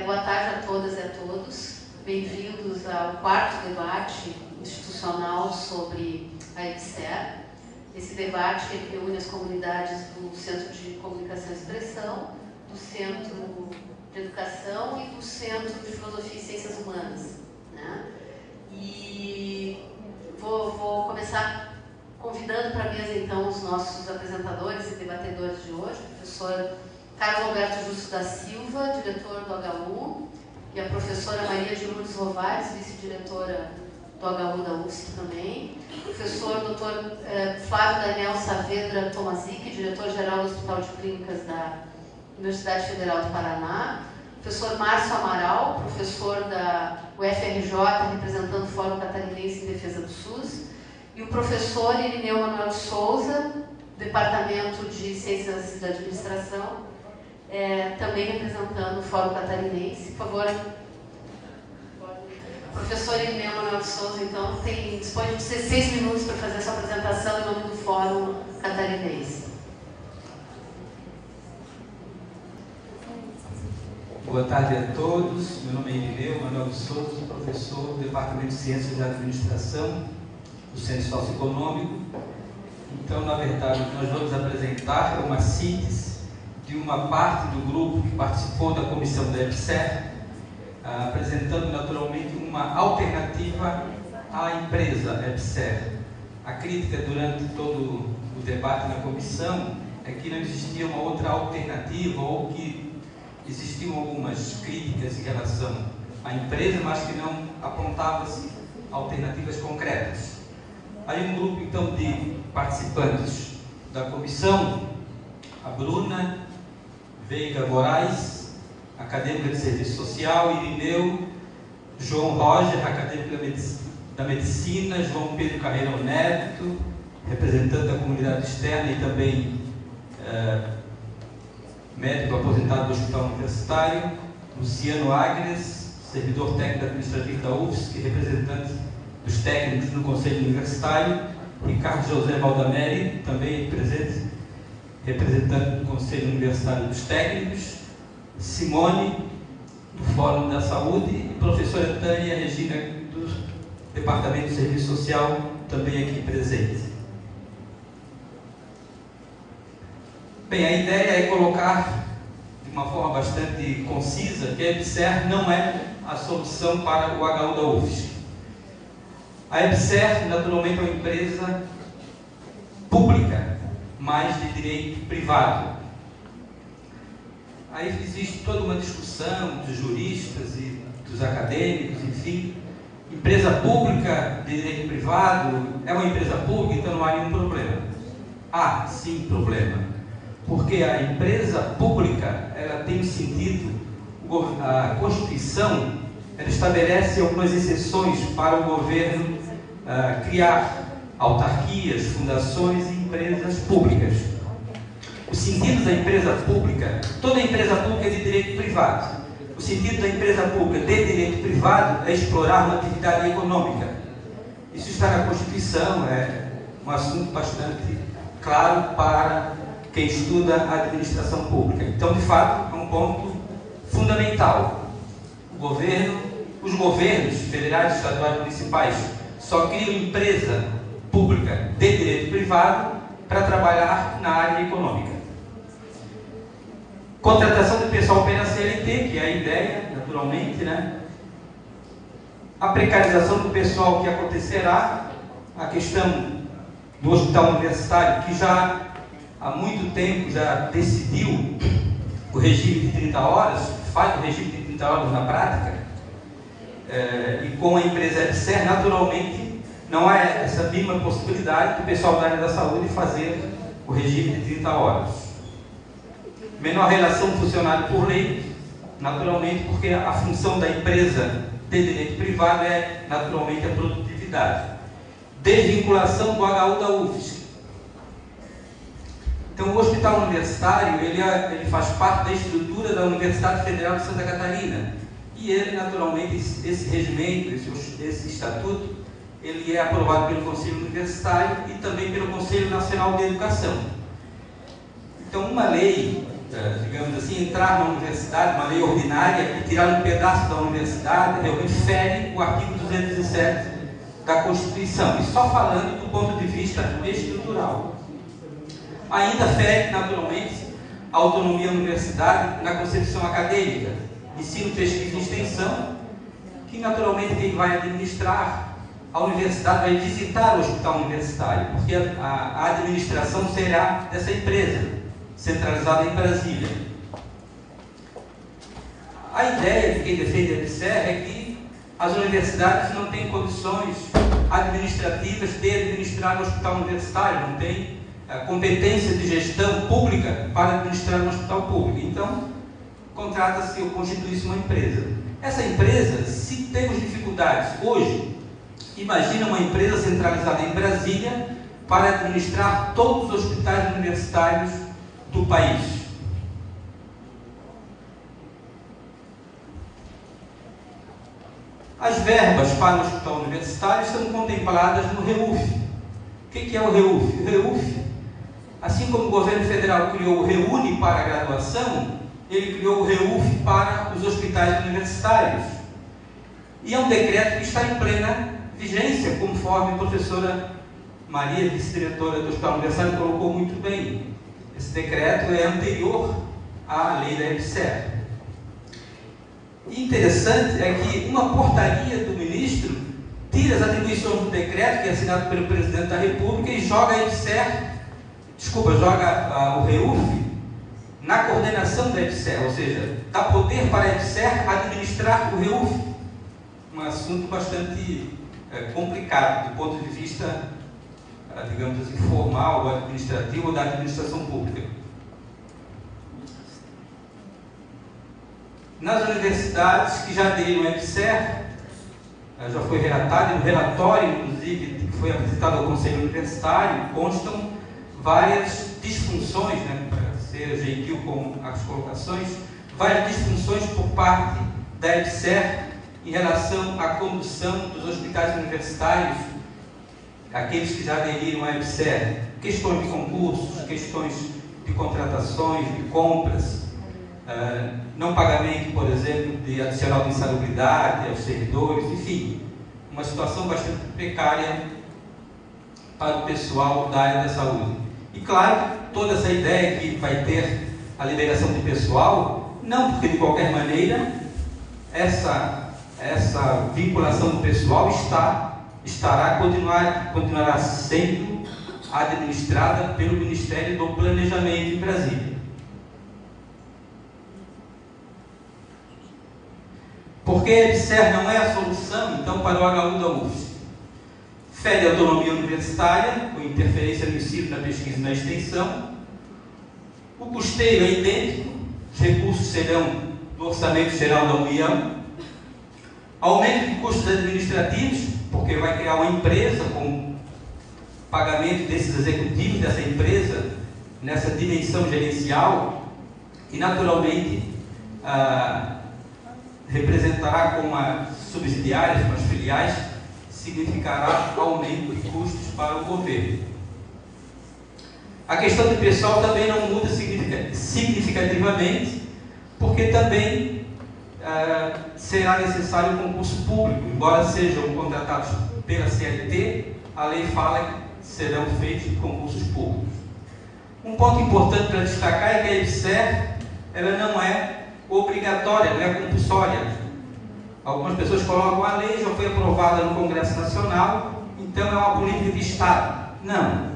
Boa tarde a todas e a todos. Bem-vindos ao quarto debate institucional sobre a EBSER. Esse debate reúne as comunidades do Centro de Comunicação e Expressão, do Centro de Educação e do Centro de Filosofia e Ciências Humanas, né? E vou começar convidando para a mesa, então, os nossos apresentadores e debatedores de hoje, o professor Carlos Alberto Justo da Silva, diretor do HU, e a professora Maria de Lourdes Rovares, vice-diretora do HU da UFSC também, o professor Dr. Flávio Daniel Saavedra Tomazic, diretor-geral do Hospital de Clínicas da Universidade Federal do Paraná, o professor Márcio Amaral, professor da UFRJ, representando o Fórum Catarinense em Defesa do SUS, e o professor Irineu Manuel de Souza, Departamento de Ciências da Administração, também representando o Fórum Catarinense. Por favor, o professor Irineu Manuel de Souza, então, dispõe de 16 minutos para fazer a sua apresentação em nome do Fórum Catarinense. Boa tarde a todos. Meu nome é Irineu Manuel de Souza, professor do Departamento de Ciências da Administração do Centro Socioeconômico. Então, na verdade, o que nós vamos apresentar é uma síntese de uma parte do grupo que participou da comissão da EBSER, apresentando naturalmente uma alternativa à empresa EBSER. A crítica durante todo o debate na comissão é que não existia uma outra alternativa, ou que existiam algumas críticas em relação à empresa, mas que não apontavam-se alternativas concretas. Aí um grupo então de participantes da comissão, a Bruna Veiga Moraes, acadêmica de serviço social, Irineu, João Roger, acadêmico da medicina, João Pedro Carreirão Neto, representante da comunidade externa e também médico aposentado do Hospital Universitário, Luciano Agnes, servidor técnico administrativo da UFSC, representante dos técnicos no Conselho Universitário, Ricardo José Valdameri, também presente, representante do Conselho Universitário dos Técnicos, Simone, do Fórum da Saúde, e professora Tânia Regina, do Departamento de Serviço Social, também aqui presente. Bem, a ideia é colocar de uma forma bastante concisa que a EBSER não é a solução para o HU da UFSC. A EBSER, naturalmente, é uma empresa pública, mas de direito privado. Aí existe toda uma discussão dos juristas e dos acadêmicos, enfim. Empresa pública de direito privado é uma empresa pública, então não há nenhum problema. Há sim problema, porque a empresa pública ela tem um sentido, a Constituição ela estabelece algumas exceções para o governo criar autarquias, fundações e empresas públicas. O sentido da empresa pública, toda empresa pública é de direito privado. O sentido da empresa pública de direito privado é explorar uma atividade econômica. Isso está na Constituição, é um assunto bastante claro para quem estuda a administração pública. Então, de fato, é um ponto fundamental. Os governos federais, estaduais e municipais só criam empresa pública de direito privado para trabalhar na área econômica. Contratação de pessoal pela CLT, que é a ideia, naturalmente, né? A precarização do pessoal que acontecerá, a questão do hospital universitário, que já há muito tempo já decidiu o regime de 30 horas, faz o regime de 30 horas na prática, e com a empresa EBSER, naturalmente, não há essa mínima possibilidade do pessoal da área da saúde fazer o regime de 30 horas. Menor relação funcionário por lei, naturalmente, porque a função da empresa de direito privado é, naturalmente, a produtividade. Desvinculação do HU da UFSC. Então, o Hospital Universitário, ele faz parte da estrutura da Universidade Federal de Santa Catarina. E ele, naturalmente, esse regimento, esse estatuto, ele é aprovado pelo Conselho Universitário e também pelo Conselho Nacional de Educação. Então, uma lei digamos assim, entrar na universidade, uma lei ordinária, e tirar um pedaço da universidade, realmente fere o artigo 207 da Constituição, e só falando do ponto de vista estrutural. Ainda fere, naturalmente, a autonomia da universidade na concepção acadêmica, ensino, pesquisa e extensão, que naturalmente quem vai administrar a universidade vai visitar o hospital universitário, porque a administração será dessa empresa, centralizada em Brasília. A ideia de quem defende a EBSER é que as universidades não têm condições administrativas de administrar o hospital universitário, não têm competência de gestão pública para administrar um hospital público. Então, contrata-se ou constitui-se uma empresa. Essa empresa, se temos dificuldades hoje, imagina uma empresa centralizada em Brasília para administrar todos os hospitais universitários do país. As verbas para o hospital universitário estão contempladas no REUF. O que é o REUF? O REUF, assim como o governo federal criou o REUNI para a graduação, ele criou o REUF para os hospitais universitários. E é um decreto que está em plena vigência, conforme a professora Maria, vice-diretora do Hospital Universitário, colocou muito bem. Esse decreto é anterior à lei da EBSER. E interessante é que uma portaria do ministro tira as atribuições do decreto, que é assinado pelo presidente da República, e joga a EBSER, joga o REUF na coordenação da EBSER, ou seja, dá poder para a EBSER administrar o REUF. Um assunto bastante complicado do ponto de vista, digamos assim, formal ou administrativo ou da administração pública. Nas universidades que já aderiram à EBSER, já foi relatado, e no relatório, inclusive, que foi apresentado ao Conselho Universitário, constam várias disfunções, para ser gentil com as colocações, várias disfunções por parte da EBSER em relação à condução dos hospitais universitários, aqueles que já aderiram à EBSER, questões de concursos, questões de contratações, de compras, não pagamento, por exemplo, de adicional de insalubridade aos servidores, enfim, uma situação bastante precária para o pessoal da área da saúde. E claro, toda essa ideia que vai ter a liberação de pessoal, não, porque de qualquer maneira essa vinculação do pessoal continuará sendo administrada pelo Ministério do Planejamento em Brasília. Porque a EBSER não é a solução, então, para o HU da UFSC. Fere a autonomia universitária, com interferência no ensino, na pesquisa e na extensão. O custeio é idêntico, os recursos serão do Orçamento Geral da União. Aumento de custos administrativos, porque vai criar uma empresa com pagamento desses executivos dessa empresa, nessa dimensão gerencial, e naturalmente representará como subsidiárias, como as filiais, significará aumento de custos para o governo. A questão do pessoal também não muda significativamente, porque também será necessário um concurso público, embora sejam contratados pela CLT, a lei fala que serão feitos concursos públicos. Um ponto importante para destacar é que a EBSER ela não é obrigatória, não é compulsória. Algumas pessoas colocam a lei, já foi aprovada no Congresso Nacional, então é uma política de Estado. Não.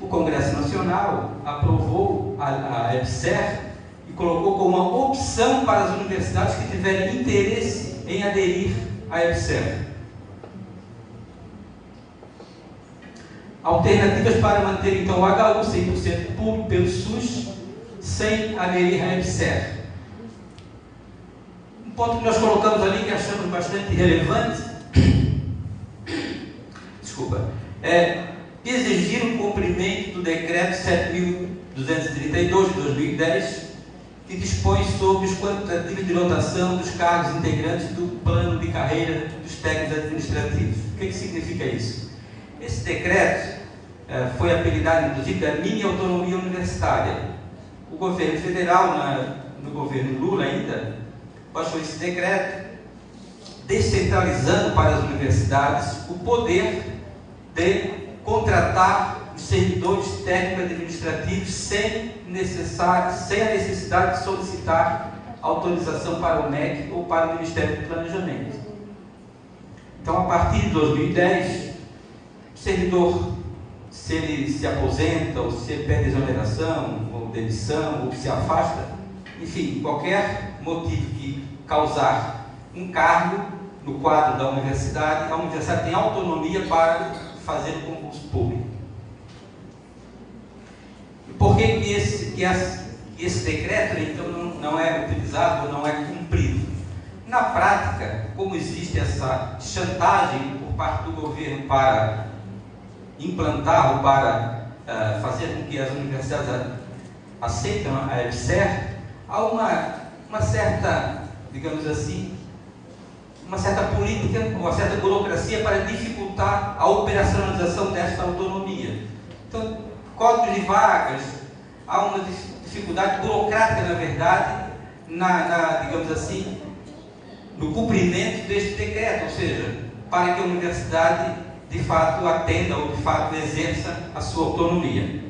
O Congresso Nacional aprovou a EBSER e colocou como uma opção para as universidades que tiverem interesse em aderir à EBSER. Alternativas para manter então o HU 100% público pelo SUS sem aderir à EBSER. Um ponto que nós colocamos ali que achamos bastante relevante é exigir o cumprimento do decreto 7.232 de 2010, que dispõe sobre os quantitativos de lotação dos cargos integrantes do plano de carreira dos técnicos administrativos. O que significa isso? Esse decreto foi apelidado, inclusive, da mini autonomia universitária, o governo federal, no governo Lula ainda, baixou esse decreto, descentralizando para as universidades o poder de contratar os servidores técnico-administrativos sem a necessidade de solicitar autorização para o MEC ou para o Ministério do Planejamento. Então, a partir de 2010, o servidor, se ele se aposenta, ou se ele perde exoneração, ou demissão, ou se afasta, enfim, qualquer motivo que causar um cargo no quadro da universidade, a universidade tem autonomia para fazer o concurso público. E por que esse decreto, então, não é utilizado, não é cumprido? Na prática, como existe essa chantagem por parte do governo para implantar ou para fazer com que as universidades aceitem a EBSER, há uma certa, digamos assim, uma certa política, uma certa burocracia para dificultar a operacionalização desta autonomia. Então, códigos de vagas, há uma dificuldade burocrática, na verdade, digamos assim, no cumprimento deste decreto, ou seja, para que a universidade de fato atenda ou de fato exerça a sua autonomia.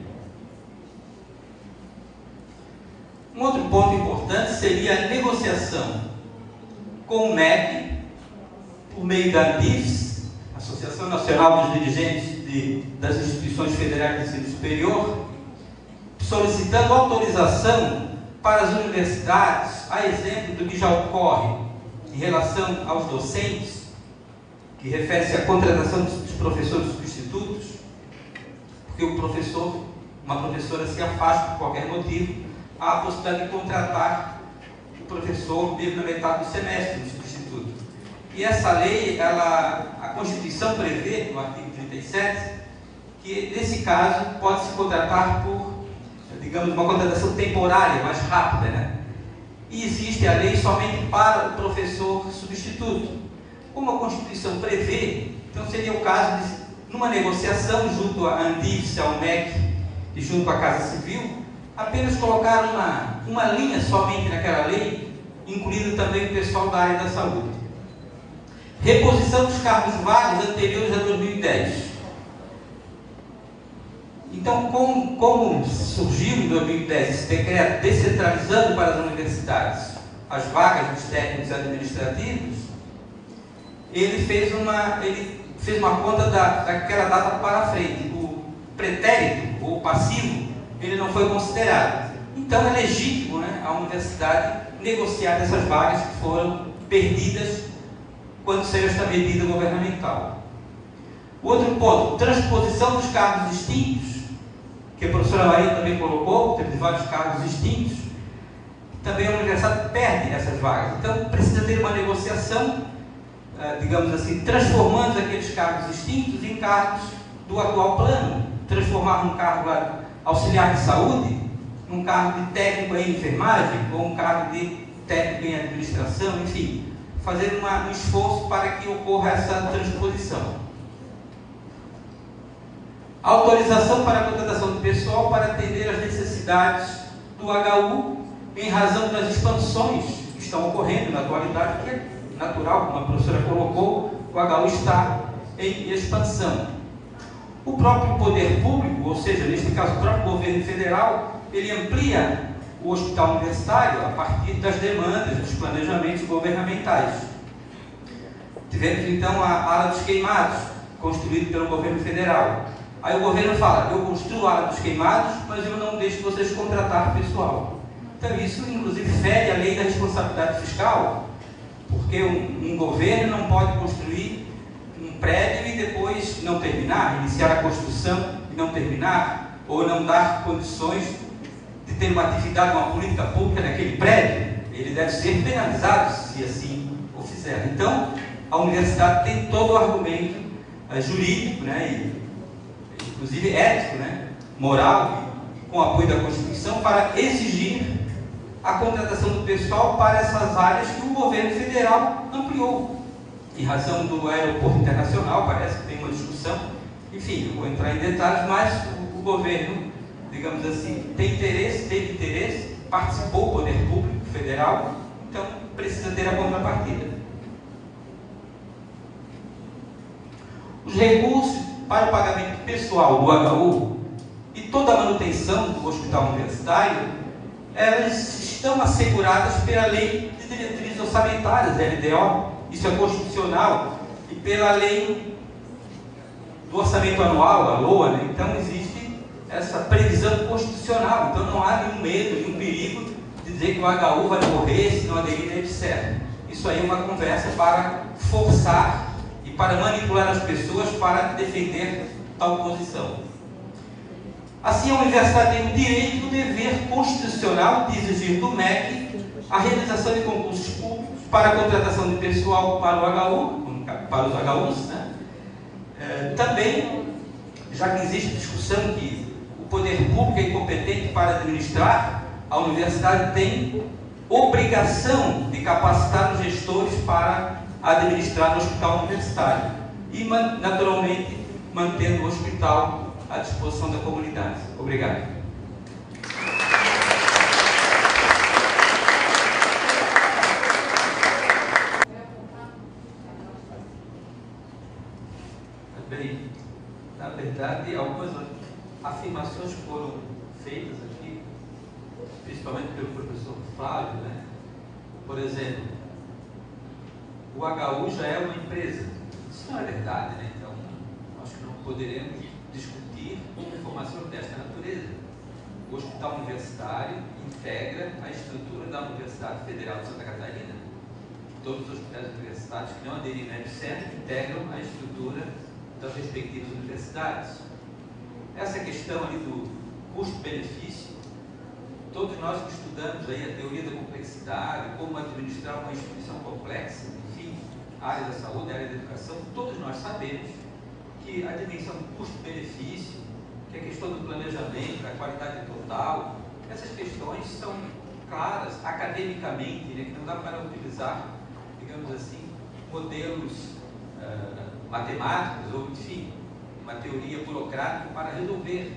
Um outro ponto importante seria a negociação com o MEC, por meio da ANDIFES, Associação Nacional dos Dirigentes das Instituições Federais de Ensino Superior, solicitando autorização para as universidades, a exemplo do que já ocorre em relação aos docentes, que refere-se à contratação dos professores substitutos, porque uma professora se afasta por qualquer motivo, há a possibilidade de contratar o professor mesmo na metade do semestre, no substituto. E essa lei, a Constituição prevê, no artigo 37, que nesse caso pode-se contratar por, digamos, uma contratação temporária, mais rápida, né? E existe a lei somente para o professor substituto. Como a Constituição prevê, então seria o caso de, numa negociação junto à ANDIFES, ao MEC e junto à Casa Civil, apenas colocar uma linha somente naquela lei, incluindo também o pessoal da área da saúde. Reposição dos cargos vagos anteriores a 2010. Então, como surgiu em 2010 esse decreto descentralizando para as universidades as vagas dos técnicos administrativos, ele fez uma conta daquela data para frente. O pretérito ou passivo, ele não foi considerado. Então, é legítimo, né, a universidade negociar essas vagas que foram perdidas quando saiu esta medida governamental. O outro ponto, transposição dos cargos extintos, que a professora Maria também colocou, teve vários cargos extintos, também a universidade perde essas vagas. Então, precisa ter uma negociação, digamos assim, transformando aqueles cargos extintos em cargos do atual plano. Transformar um cargo auxiliar de saúde num cargo de técnico em enfermagem, ou um cargo de técnico em administração, enfim, fazer um esforço para que ocorra essa transposição. Autorização para a contratação de pessoal para atender às necessidades do HU em razão das expansões que estão ocorrendo na atualidade, que é natural, como a professora colocou, o HU está em expansão. O próprio poder público, ou seja, neste caso o próprio governo federal, ele amplia o hospital universitário a partir das demandas, dos planejamentos governamentais. Tivemos então a ala dos queimados, construída pelo governo federal. Aí o governo fala, eu construo a ala dos queimados, mas eu não deixo vocês contratar pessoal. Então isso, inclusive, fere a lei da responsabilidade fiscal, porque um governo não pode construir um prédio e depois não terminar, iniciar a construção e não terminar, ou não dar condições de ter uma atividade, uma política pública naquele prédio. Ele deve ser penalizado se assim o fizer. Então, a universidade tem todo o argumento jurídico, né, e inclusive ético, né, moral, com apoio da Constituição, para exigir a contratação do pessoal para essas áreas que o governo federal ampliou. Em razão do aeroporto internacional, parece que tem uma discussão, enfim, não vou entrar em detalhes, mas o governo, digamos assim, teve interesse, participou do poder público federal, então precisa ter a contrapartida. Os recursos para o pagamento pessoal do HU e toda a manutenção do hospital universitário, elas estão asseguradas pela Lei de Diretrizes Orçamentárias, LDO, isso é constitucional, e pela Lei do Orçamento Anual, a LOA, né? Então existe essa previsão constitucional, então não há nenhum medo, nenhum perigo de dizer que o HU vai morrer se não aderir à EBSER. Isso aí é uma conversa para forçar e para manipular as pessoas para defender tal posição. Assim, a universidade tem o direito e o dever constitucional de exigir do MEC a realização de concursos públicos para a contratação de pessoal para o HU, para os HUs, né? Também, já que existe discussão que o poder público é incompetente para administrar, a universidade tem obrigação de capacitar os gestores para administrar no hospital universitário e, naturalmente, mantendo o hospital à disposição da comunidade. Obrigado. Bem, na verdade, algumas afirmações foram feitas aqui, principalmente pelo professor Flávio, né? Por exemplo, o HU já é uma empresa. Isso não é verdade, né? Então, acho que não poderemos discutir uma informação desta natureza. O hospital universitário integra a estrutura da Universidade Federal de Santa Catarina. Todos os hospitais universitários que não aderirem à EBSER integram a estrutura das respectivas universidades. Essa questão ali do custo-benefício, todos nós que estudamos aí a teoria da complexidade, como administrar uma instituição complexa, enfim, a área da saúde, a área da educação, todos nós sabemos que a dimensão do custo-benefício, que é a questão do planejamento, da qualidade total, essas questões são claras academicamente, né, que não dá para utilizar, digamos assim, modelos matemáticos ou, enfim, uma teoria burocrática para resolver.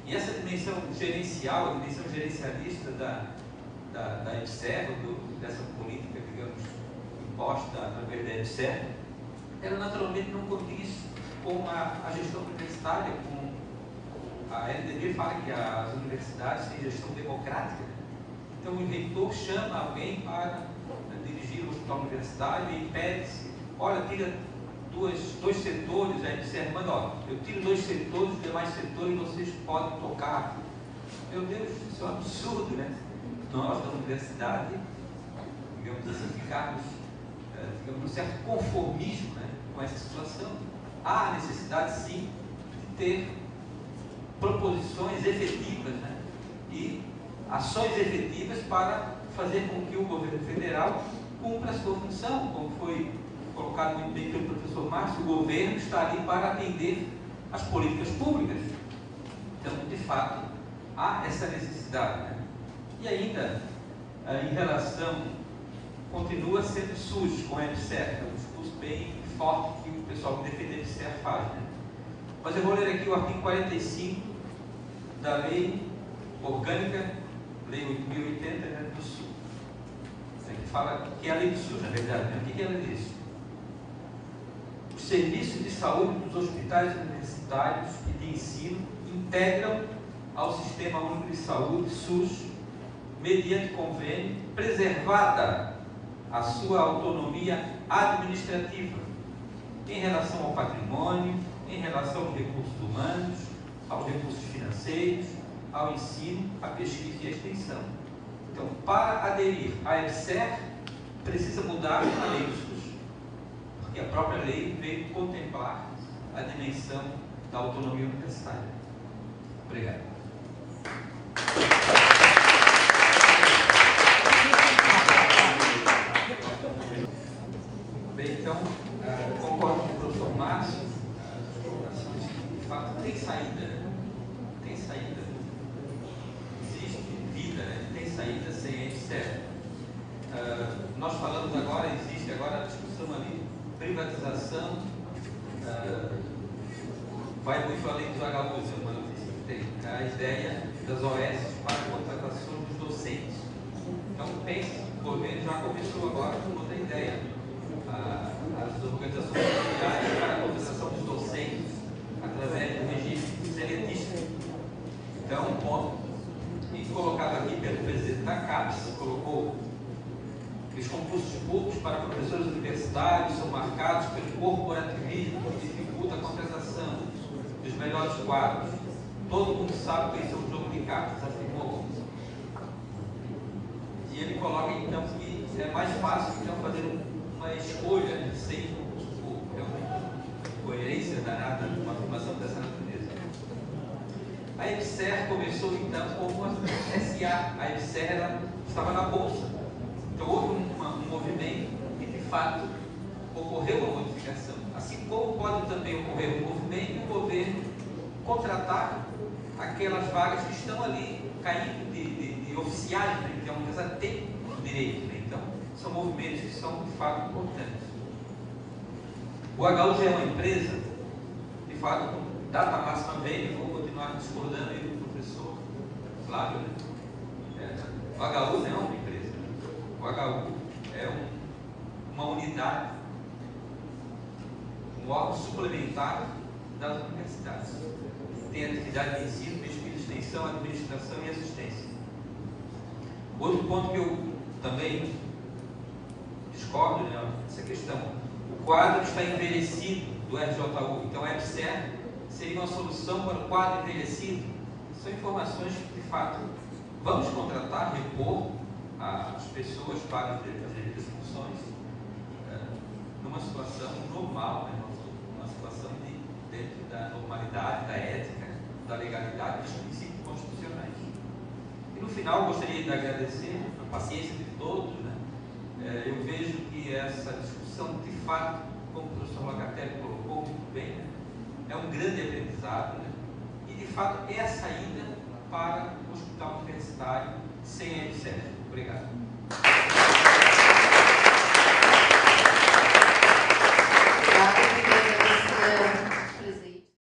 E essa dimensão gerencial, a dimensão gerencialista da EBSER, dessa política, digamos, imposta através da EBSER, ela naturalmente não condiz com a gestão universitária, com a LDB fala que as universidades têm gestão democrática. Então o reitor chama alguém para dirigir o hospital universitário e pede-se, olha, tira dois setores, a EBSER manda, ó, eu tiro 2 setores, os demais setores vocês podem tocar. Meu Deus, isso é um absurdo, né? Nós da universidade, digamos assim, ficarmos, digamos, um certo conformismo, né, com essa situação. Há necessidade, sim, de ter proposições efetivas, né, e ações efetivas para fazer com que o governo federal cumpra a sua função, como foi colocado muito bem pelo professor Márcio. O governo está ali para atender as políticas públicas. Então, de fato, há essa necessidade, né? E ainda, em relação, continua sendo SUS com a EBSER, é um discurso bem forte que o pessoal que defende a EBSER faz, né? Mas eu vou ler aqui o artigo 45 da Lei Orgânica, Lei 8.080, né, do SUS. Que fala que é a lei do SUS, na verdade, né? O que ela diz? Os serviços de saúde dos hospitais universitários e de ensino integram ao Sistema Único de Saúde, SUS, mediante convênio, preservada a sua autonomia administrativa em relação ao patrimônio, em relação aos recursos humanos, aos recursos financeiros, ao ensino, à pesquisa e à extensão. Então, para aderir à EBSER, precisa mudar a lei do SUS, porque a própria lei veio contemplar a dimensão da autonomia universitária. Obrigado. Bem, então, concordo com o professor Márcio, de fato tem saída, né? Tem saída. Existe vida, né? Tem saída sem a EBSER. Nós falamos agora, existe agora a discussão ali, privatização, vai muito além dos HUs, é uma notícia que tem. A ideia das OS para contratações dos docentes. Então, pense, o governo já começou agora com outra ideia. As organizações sociais para a contratação dos docentes através do regime seletístico. Então, um ponto, e colocado aqui pelo presidente da CAPES, colocou que os concursos públicos para professores universitários são marcados pelo corporativismo que dificulta a contratação dos melhores quadros. Todo mundo sabe que esse é um jogo de cartas, afirmou. E ele coloca então que é mais fácil então fazer uma escolha sem coerência danada numa afirmação dessa natureza. A EBSER começou então como uma SA. A EBSER estava na bolsa. Então houve um movimento e de fato ocorreu uma modificação. Assim como pode também ocorrer um movimento e o governo contratar aquelas vagas que estão ali caindo de oficiais, né? Que a universidade tem o direito. Né? Então, são movimentos que são de fato importantes. O HU já é uma empresa, de fato, com data máxima vem, vou continuar discordando aí do professor Flávio. Né? O HU não é uma empresa. O HU é uma unidade, um órgão suplementar das universidades. Tem atividade de ensino, pesquisa, extensão, administração e assistência. Outro ponto que eu também discordo, né, essa questão, o quadro está envelhecido do RJU, então a EBSER seria uma solução para o quadro envelhecido. São informações que, de fato, vamos contratar, repor as pessoas para fazer as funções numa situação normal, né, numa situação dentro da normalidade, da ética, da legalidade dos princípios constitucionais. E no final, gostaria de agradecer a paciência de todos. Né? Eu vejo que essa discussão, de fato, como o professor Locatelli colocou muito bem, né? É um grande aprendizado, né? E de fato é a saída para o hospital universitário sem a EBSER. Obrigado.